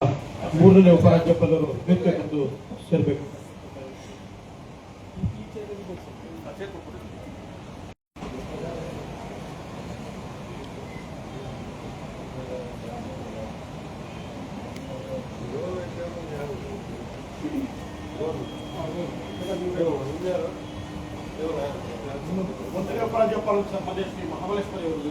ಮೂರನೇ ಉಪರಾಜ್ಯಪಾಲರು ವೇದಿಕೆಗೊಂದು ಸೇರಬೇಕು. ಒಂದನೇ ಉಪರಾಜ್ಯಪಾಲರು ಸನ್ಮಾನ್ಯ ಶ್ರೀ ಮಹಾಬಲೇಶ್ವರಿ ಅವರು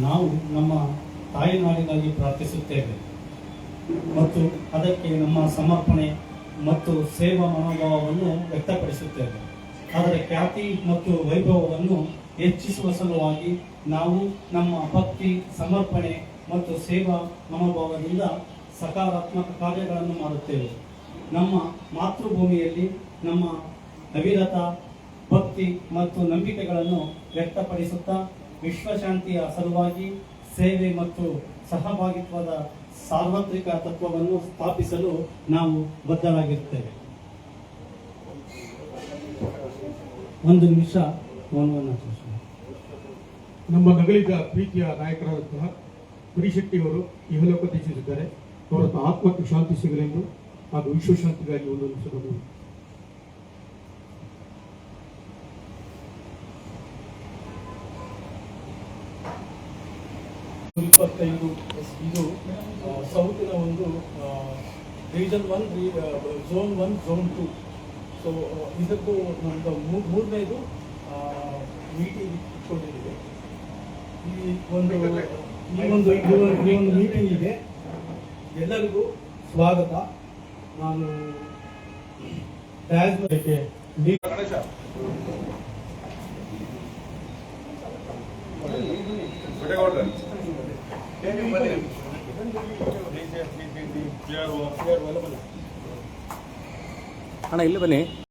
ನಾವು ನಮ್ಮ ತಾಯಿನಾಡಿಗಾಗಿ ಪ್ರಾರ್ಥಿಸುತ್ತೇವೆ ಮತ್ತು ಅದಕ್ಕೆ ನಮ್ಮ ಸಮರ್ಪಣೆ ಮತ್ತು ಸೇವಾ ಮನೋಭಾವವನ್ನು ವ್ಯಕ್ತಪಡಿಸುತ್ತೇವೆ. ಅದರ ಖ್ಯಾತಿ ಮತ್ತು ವೈಭವವನ್ನು ಹೆಚ್ಚಿಸುವ ಸಲುವಾಗಿ ನಾವು ನಮ್ಮ ಭಕ್ತಿ, ಸಮರ್ಪಣೆ ಮತ್ತು ಸೇವಾ ಮನೋಭಾವದಿಂದ ಸಕಾರಾತ್ಮಕ ಕಾರ್ಯಗಳನ್ನು ಮಾಡುತ್ತೇವೆ. ನಮ್ಮ ಮಾತೃಭೂಮಿಯಲ್ಲಿ ನಮ್ಮ ಅವಿರತ ಭಕ್ತಿ ಮತ್ತು ನಂಬಿಕೆಗಳನ್ನು ವ್ಯಕ್ತಪಡಿಸುತ್ತಾ ವಿಶ್ವಶಾಂತಿಯ ಸಲುವಾಗಿ ಸೇವೆ ಮತ್ತು ಸಹಭಾಗಿತ್ವದ ಸಾರ್ವತ್ರಿಕ ತತ್ವವನ್ನು ಸ್ಥಾಪಿಸಲು ನಾವು ಬದ್ಧರಾಗಿರುತ್ತೇವೆ. ಒಂದು ನಿಮಿಷ ಮೌನವನ್ನು ಆಚರಿಸೋಣ. ನಮ್ಮ ನಗಲಿದ ಪ್ರೀತಿಯ ನಾಯಕರಾದಂತಹ ಪುರಿಶೆಟ್ಟಿಯವರು ಇಹಲೋಕ ತ್ಯಜಿಸಿದ್ದಾರೆ. ಅವರ ಆತ್ಮಕ್ಕೆ ಶಾಂತಿ ಸಿಗಲೆಂದು ಹಾಗೂ ವಿಶ್ವಶಾಂತಿಗಾಗಿ ಒಂದು ನಿಮಿಷ 25 ಇದು ಸೌತಿನ ಒಂದು ರೀಜನ್ 1, ಝೋನ್ 1, ಝೋನ್ 2. ಸೊ ಇದಕ್ಕೂ ನಮ್ಮದು ಮೂರನೇದು ಮೀಟಿಂಗ್ ಇಟ್ಕೊಂಡಿದ್ದೀವಿ. ಈ ಒಂದು ಮೀಟಿಂಗ್ ಇದೆ. ಎಲ್ಲರಿಗೂ ಸ್ವಾಗತ. ನಾನು ಡ್ಯಾಶ್ ಬಗ್ಗೆ ಅಣ್ಣ ಇಲ್ಲಿ ಬನ್ನಿ.